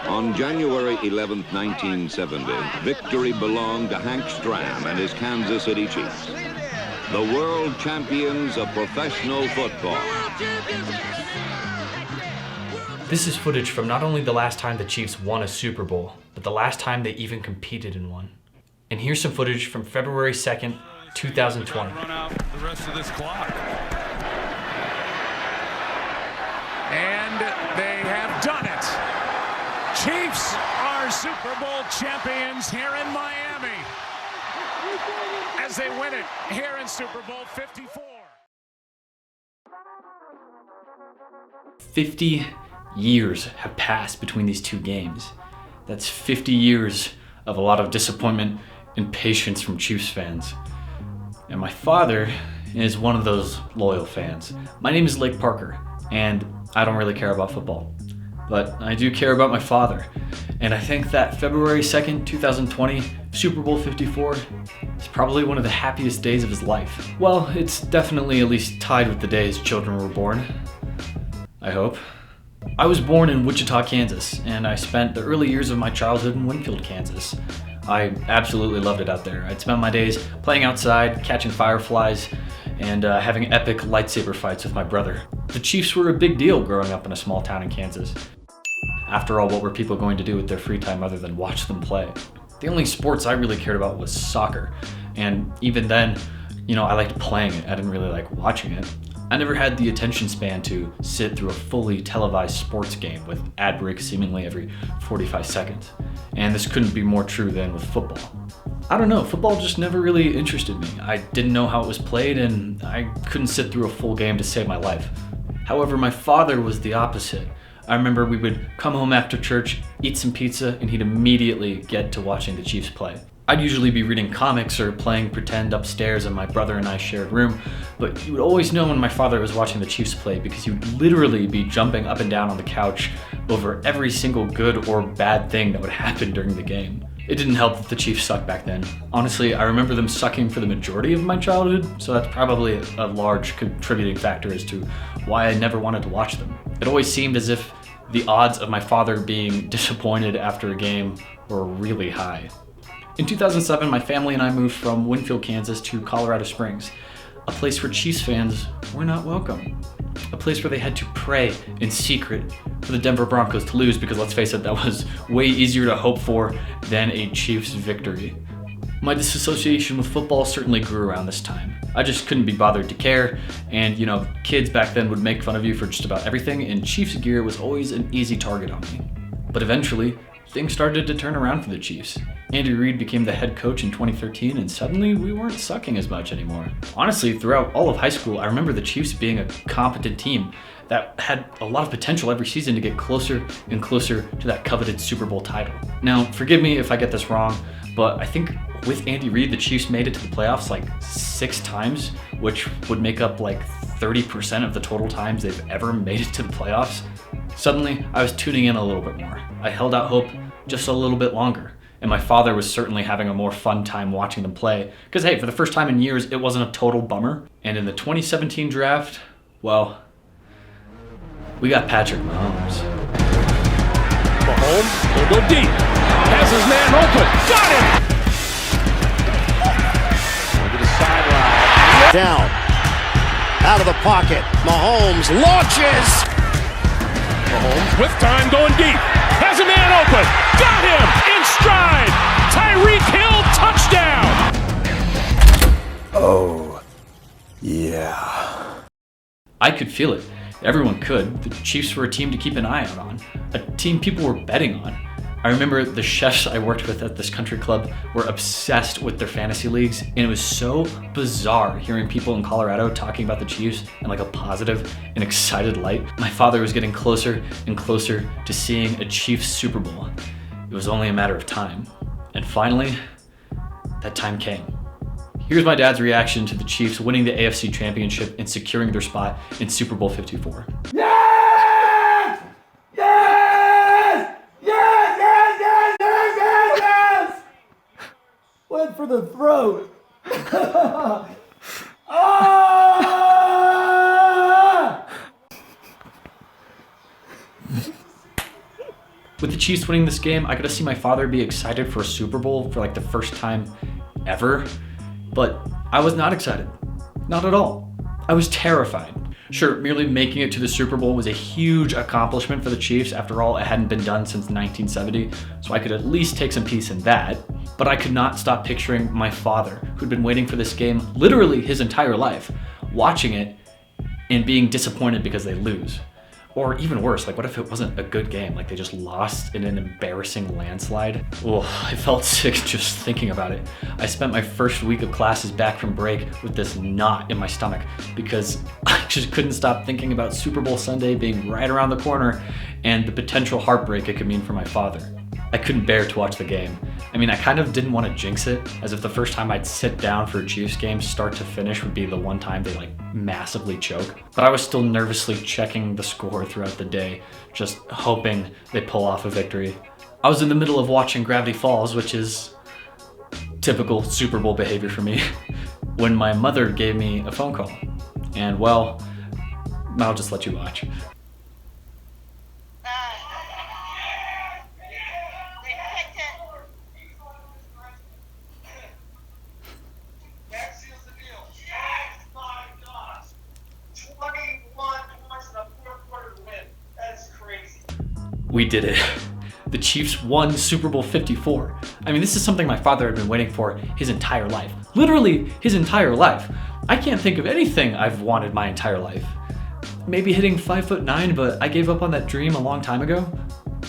On January 11, 1970, victory belonged to Hank Stram and his Kansas City Chiefs, the world champions of professional football. This is footage from not only the last time the Chiefs won a Super Bowl, but the last time they even competed in one. And here's some footage from February 2nd, 2020. Run out the rest of this clock. And they have done it. Chiefs are Super Bowl champions here in Miami as they win it here in Super Bowl 54. 50 years have passed between these two games. That's 50 years of a lot of disappointment and patience from Chiefs fans. And my father is one of those loyal fans. My name is Lake Parker, and I don't really care about football, but I do care about my father. And I think that February 2nd, 2020, Super Bowl 54 is probably one of the happiest days of his life. Well, it's definitely at least tied with the day his children were born. I hope. I was born in Wichita, Kansas, and I spent the early years of my childhood in Winfield, Kansas. I absolutely loved it out there. I'd spend my days playing outside, catching fireflies, and having epic lightsaber fights with my brother. The Chiefs were a big deal growing up in a small town in Kansas. After all, what were people going to do with their free time other than watch them play? The only sports I really cared about was soccer, and even then, I liked playing it. I didn't really like watching it. I never had the attention span to sit through a fully televised sports game with ad breaks seemingly every 45 seconds. And this couldn't be more true than with football. I don't know, football just never really interested me. I didn't know how it was played, and I couldn't sit through a full game to save my life. However, my father was the opposite. I remember we would come home after church, eat some pizza, and he'd immediately get to watching the Chiefs play. I'd usually be reading comics or playing pretend upstairs in my brother and I shared room, but you would always know when my father was watching the Chiefs play because he would literally be jumping up and down on the couch over every single good or bad thing that would happen during the game. It didn't help that the Chiefs sucked back then. Honestly, I remember them sucking for the majority of my childhood, so that's probably a large contributing factor as to why I never wanted to watch them. It always seemed as if the odds of my father being disappointed after a game were really high. In 2007, my family and I moved from Winfield, Kansas to Colorado Springs, a place where Chiefs fans were not welcome. A place where they had to pray in secret for the Denver Broncos to lose because, let's face it, that was way easier to hope for than a Chiefs victory. My disassociation with football certainly grew around this time. I just couldn't be bothered to care, and kids back then would make fun of you for just about everything, and Chiefs gear was always an easy target on me. But eventually, things started to turn around for the Chiefs. Andy Reid became the head coach in 2013, and suddenly we weren't sucking as much anymore. Honestly, throughout all of high school, I remember the Chiefs being a competent team that had a lot of potential every season to get closer and closer to that coveted Super Bowl title. Now, forgive me if I get this wrong, but I think with Andy Reid, the Chiefs made it to the playoffs like 6 times, which would make up like 30% of the total times they've ever made it to the playoffs. Suddenly, I was tuning in a little bit more. I held out hope just a little bit longer. And my father was certainly having a more fun time watching them play. Because hey, for the first time in years, it wasn't a total bummer. And in the 2017 draft, well, we got Patrick Mahomes. Mahomes will go deep. Has his man open. Got him! To the sideline. Down. Out of the pocket. Mahomes launches. Mahomes with time going deep. Has a man open. Got him in stride. Tyreek Hill touchdown. Oh, yeah. I could feel it. Everyone could. The Chiefs were a team to keep an eye out on. A team people were betting on. I remember the chefs I worked with at this country club were obsessed with their fantasy leagues, and it was so bizarre hearing people in Colorado talking about the Chiefs in like a positive and excited light. My father was getting closer and closer to seeing a Chiefs Super Bowl. It was only a matter of time. And finally, that time came. Here's my dad's reaction to the Chiefs winning the AFC Championship and securing their spot in Super Bowl 54. Yes! Yes! Yes! Yes! Yes! Yes! Yes! Yes! Went for the throat. Ah! With the Chiefs winning this game, I got to see my father be excited for a Super Bowl for like the first time ever, but I was not excited. Not at all. I was terrified. Sure, merely making it to the Super Bowl was a huge accomplishment for the Chiefs. After all, it hadn't been done since 1970, so I could at least take some peace in that. But I could not stop picturing my father, who'd been waiting for this game literally his entire life, watching it and being disappointed because they lose. Or even worse, like what if it wasn't a good game? Like they just lost in an embarrassing landslide? Oh, I felt sick just thinking about it. I spent my first week of classes back from break with this knot in my stomach because I just couldn't stop thinking about Super Bowl Sunday being right around the corner and the potential heartbreak it could mean for my father. I couldn't bear to watch the game. I mean, I kind of didn't want to jinx it, as if the first time I'd sit down for a Chiefs game start to finish would be the one time they like massively choke. But I was still nervously checking the score throughout the day, just hoping they pull off a victory. I was in the middle of watching Gravity Falls, which is typical Super Bowl behavior for me, when my mother gave me a phone call. And well, I'll just let you watch. We did it. The Chiefs won Super Bowl 54. I mean, this is something my father had been waiting for his entire life. Literally his entire life. I can't think of anything I've wanted my entire life. Maybe hitting 5'9", but I gave up on that dream a long time ago.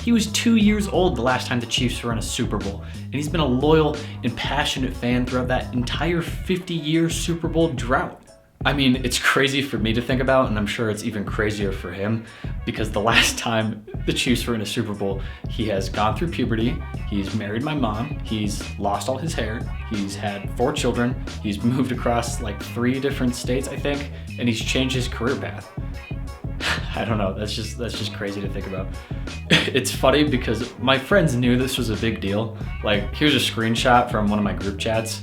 He was 2 years old the last time the Chiefs were in a Super Bowl, and he's been a loyal and passionate fan throughout that entire 50-year Super Bowl drought. I mean, it's crazy for me to think about, and I'm sure it's even crazier for him, because the last time the Chiefs were in a Super Bowl, he has gone through puberty, he's married my mom, he's lost all his hair, he's had 4 children, he's moved across like 3 different states, I think, and he's changed his career path. I don't know, that's just crazy to think about. It's funny because my friends knew this was a big deal. Like, here's a screenshot from one of my group chats.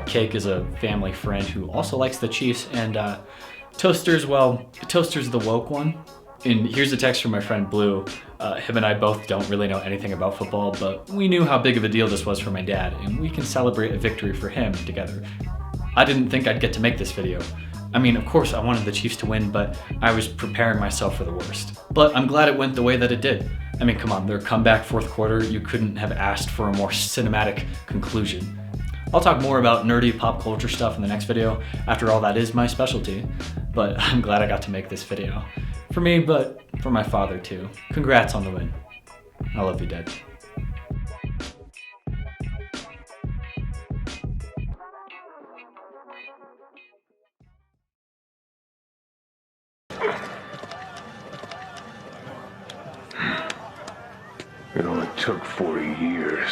Cake is a family friend who also likes the Chiefs, and Toaster's the woke one. And here's a text from my friend Blue. Him and I both don't really know anything about football, but we knew how big of a deal this was for my dad, and we can celebrate a victory for him together. I didn't think I'd get to make this video. I mean, of course I wanted the Chiefs to win, but I was preparing myself for the worst. But I'm glad it went the way that it did. I mean, come on, their comeback fourth quarter, you couldn't have asked for a more cinematic conclusion. I'll talk more about nerdy pop culture stuff in the next video. After all, that is my specialty. But I'm glad I got to make this video. For me, but for my father too. Congrats on the win. I love you, Dad. It only took 40 years.